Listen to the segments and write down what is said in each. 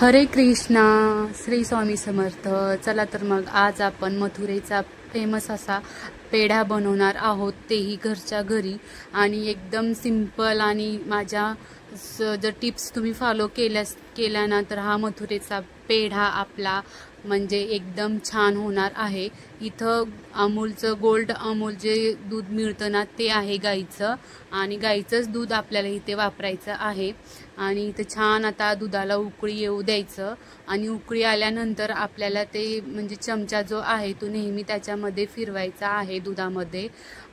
हरे कृष्णा, श्री स्वामी समर्थ। चला तर मग आज आपण मथुरेचा फेमस असा पेढा बनवणार आहोत, तेही घरच्या घरी आणि एकदम सिंपल। आणि माझ्या जर टिप्स तुम्ही फॉलो केल्या ना तर हा मथुरेचा पेढा आपला म्हणजे एकदम छान होणार आहे। इथं अमूलचं गोल्ड अमूल जे दूध मिळतं ना ते आहे गाईचं, आणि गाईचंच दूध आपल्याला इथे वापरायचं आहे। आणि इथं छान आता दुधाला उकळी येऊ द्यायचं, आणि उकळी आल्यानंतर आपल्याला ते म्हणजे चमचा जो आहे तो नेहमी त्याच्यामध्ये फिरवायचा आहे दुधामध्ये।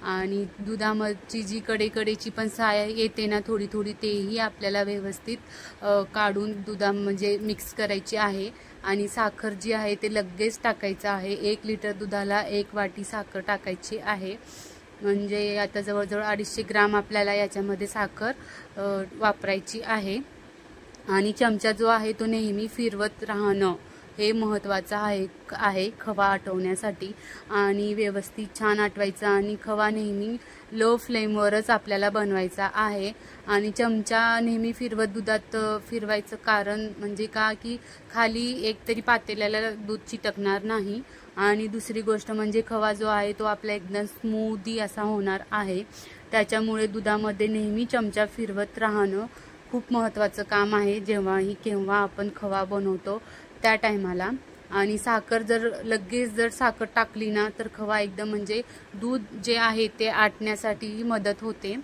आणि दुधाची जी कडेकडेची पण साय येते ना थोडी थोडी, तेही आपल्याला व्यवस्थित काढून दुधा म्हणजे मिक्स करायची आहे। आणि साखर जी आहे ते लगेच टाकायचं आहे। 1 लिटर दुधाला 1 वाटी साखर टाकायची आहे। म्हणजे आता जवळजवळ 250 ग्राम आपल्याला याच्यामध्ये साखर वापरायची आहे। आणि चमचा जो आहे तो नेहमी फिरवत राहणं हे महत्त्वाचं आहे खवा आटवण्यासाठी। आणि व्यवस्थित छान आटवायचा, आणि खवा नेहमी लो फ्लेमवरच आपल्याला बनवायचा आहे। आणि चमचा नेहमी फिरवत दुधात फिरवायचं कारण म्हणजे का की खाली एकतरी पातेल्याला दूध चिटकणार नाही। आणि दुसरी गोष्ट म्हणजे खवा जो आहे तो आपला एकदम स्मूदी असा होणार आहे। त्याच्यामुळे दुधामध्ये नेहमी चमचा फिरवत राहणं खूप महत्त्वाचं काम आहे, केव्हा आपण खवा बनवतो त्या टायमाला। आणि साखर लगेच जर साखर टाकली ना तर खवा एकदम म्हणजे दूध जे आहे ते आटण्यासाठी मदत होते,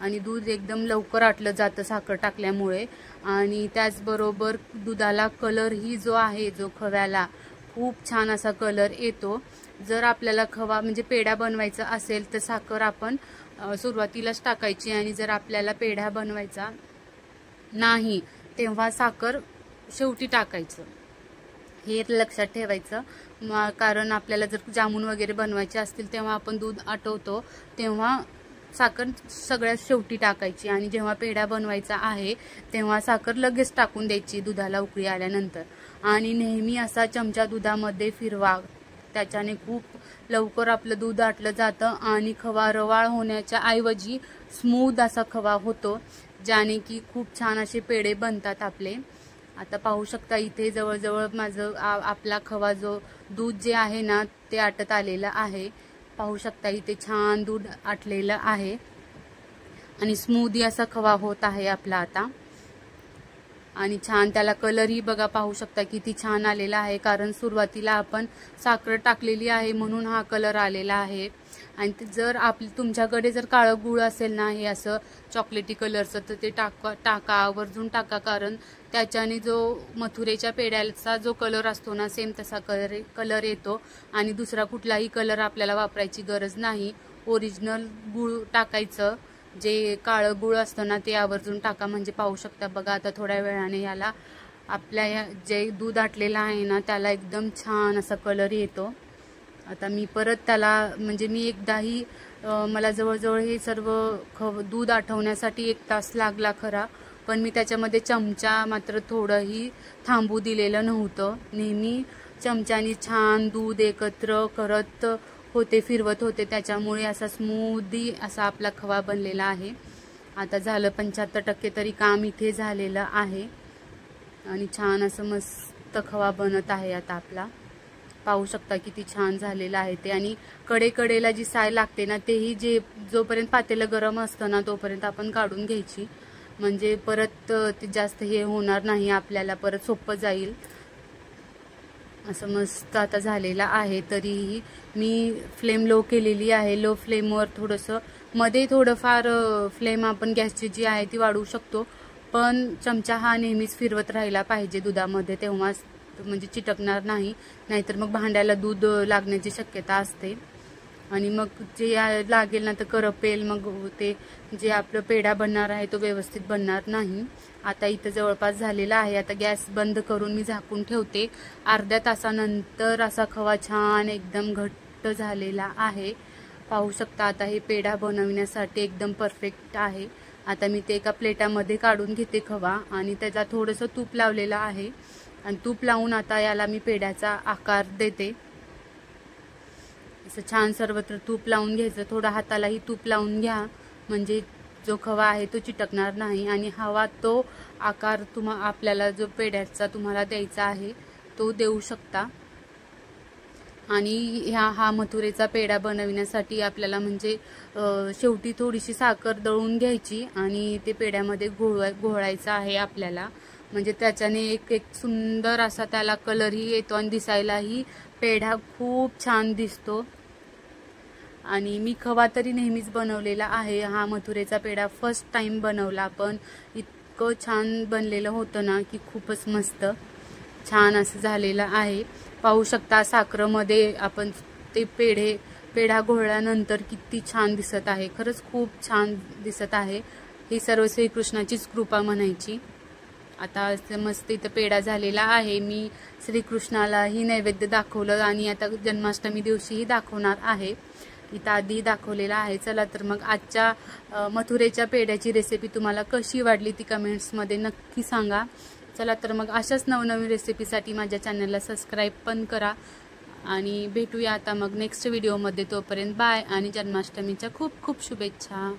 आणि दूध एकदम लवकर आटलं जातं साखर टाकल्यामुळे। आणि त्याचबरोबर दुधाला कलरही जो आहे जो खव्याला खूप छान असा कलर येतो। जर आपल्याला खवा म्हणजे पेढा बनवायचा असेल तर साखर आपण सुरुवातीलाच टाकायची, आणि जर आपल्याला पेढा बनवायचा नाही तेव्हा साखर शेवटी टाकायचं, हे लक्षात ठेवायचं। कारण आपल्याला जर जामून वगैरे बनवायचे असतील तेव्हा आपण दूध आटवतो तेव्हा साखर सगळ्यात शेवटी टाकायची, आणि जेव्हा पेढा बनवायचा आहे तेव्हा साखर लगेच टाकून द्यायची दुधाला उकळी आल्यानंतर। आणि नेहमी असा चमचा दुधामध्ये फिरवा, त्याच्याने खूप लवकर आपलं दूध आटलं जातं, आणि खवा रवाळ होण्याच्या ऐवजी स्मूथ असा खवा होतो, ज्याने की खूप छान असे पेढे बनतात आपले। आता पाहू शकता इथे जवळजवळ माझं आपला खवा जो दूध जे आहे ना ते आटत आलेलं आहे। पाहू शकता इथे छान दूध आटलेलं आहे, आणि स्मूदी असा खवा होत आहे आपला आता। आणि छान त्याला कलरही बघा, पाहू शकता किती छान आलेला आहे, कारण सुरुवातीला आपण साखर टाकलेली आहे म्हणून हा कलर आलेला आहे। आणि जर तुमच्याकडे जर काळं गूळ असेल ना हे असं चॉकलेटी कलरचं तर ते टाका आवर्जून टाका, कारण त्याच्याने जो मथुरेच्या पेढ्याचा जो कलर असतो ना सेम तसा कलर येतो, आणि दुसरा कुठलाही कलर आपल्याला वापरायची गरज नाही। ओरिजिनल गूळ टाकायचं, जे काळं गूळ असतं ना ते आवर्जून टाका। म्हणजे पाहू शकता बघा आता थोड्या वेळाने याला आपल्या जे दूध आटलेलं आहे ना त्याला एकदम छान असा कलर येतो। आता मी परत त्याला म्हणजे मी एकदाही मला जवळजवळ हे सर्व दूध आटवण्यासाठी 1 तास लागला खरा, पण मी त्याच्यामध्ये चमचा मात्र थोडंही थांबू दिलेलं नव्हतं। नेहमी चमच्याने छान दूध एकत्र करत होते, फिरवत होते, त्याच्यामुळे असा स्मूदी असा आपला खवा बनलेला आहे। आता झालं 75% तरी काम इथे झालेलं आहे, आणि छान असं मस्त खवा बनत आहे आता आपला। पाहू शकता किती छान झालेलं आहे ते। आणि कडेकडेला जी साय लागते ना तेही जोपर्यंत पातेलं गरम असतं ना तोपर्यंत आपण काढून घ्यायची, म्हणजे परत ते जास्त हे होणार नाही, आपल्याला परत सोपं जाईल। असं मस्त आता झालेलं आहे। तरीही मी फ्लेम लो केलेली आहे। लो फ्लेमवर थोडंसं मध्ये थोडंफार फ्लेम आपण गॅसची जी आहे ती वाढवू शकतो, पण चमचा हा नेहमीच फिरवत राहिला पाहिजे दुधामध्ये, तेव्हाच म्हणजे चिटकणार नाही, नाहीतर मग भांड्याला दूध लागण्याची शक्यता असते, आणि मग जे लागेल ना तर करपेल, मग ते जे आपलं पेढा बनणार आहे तो व्यवस्थित बनणार नाही। आता इथं जवळपास झालेला आहे। आता गॅस बंद करून मी झाकून ठेवते। अर्ध्या तासानंतर असा खवा छान एकदम घट्ट झालेला आहे। पाहू शकता आता हे पेढा बनवण्यासाठी एकदम परफेक्ट आहे। आता मी ते एका प्लेटामध्ये काढून घेते खवा, आणि त्याला थोडंसं तूप लावलेलं आहे, आणि तूप लावून आता याला मी पेढ्याचा आकार देते। असं छान सर्वत्र तूप लावून घ्यायचं, थोडं हातालाही तूप लावून घ्या, म्हणजे जो खवा आहे तो चिटकणार नाही आणि हवा तो आकार आपल्याला जो पेढ्याचा तुम्हाला द्यायचा आहे तो देऊ शकता। आणि हा मथुरेचा पेढा बनविण्यासाठी आपल्याला म्हणजे शेवटी थोडीशी साखर दळून घ्यायची आणि ते पेढ्यामध्ये घोळायचं आहे आपल्याला, म्हणजे त्याच्याने एक सुंदर असा त्याला कलरही येतो आणि दिसायलाही पेढा खूप छान दिसतो। आणि मी खवा तरी नेहमीच बनवलेला आहे, हा मथुरेचा पेढा फर्स्ट टाइम बनवला, पण इतकं छान बनलेलं होतं ना की खूपच मस्त छान असं झालेलं आहे। पाहू शकता साखरेमध्ये आपण ते पेढा घोळल्यानंतर किती छान दिसत आहे, खरंच खूप छान दिसत आहे। ही सर्व श्रीकृष्णाचीच कृपा म्हणायची। आता मस्त इथं पेढा झालेला आहे, मी श्रीकृष्णालाही नैवेद्य दाखवलं आणि आता जन्माष्टमी दिवशीही दाखवणार आहे, इथं आधी दाखवलेला आहे। चला तर मग आजच्या मथुरेच्या पेढ्याची रेसिपी तुम्हाला कशी वाटली ती कमेंट्समध्ये नक्की सांगा। चला तर मग अशाच नवनवीन रेसिपीसाठी माझ्या चॅनलला सबस्क्राईब पण करा आणि भेटूया आता मग नेक्स्ट व्हिडिओमध्ये। तोपर्यंत बाय आणि जन्माष्टमीच्या खूप खूप शुभेच्छा।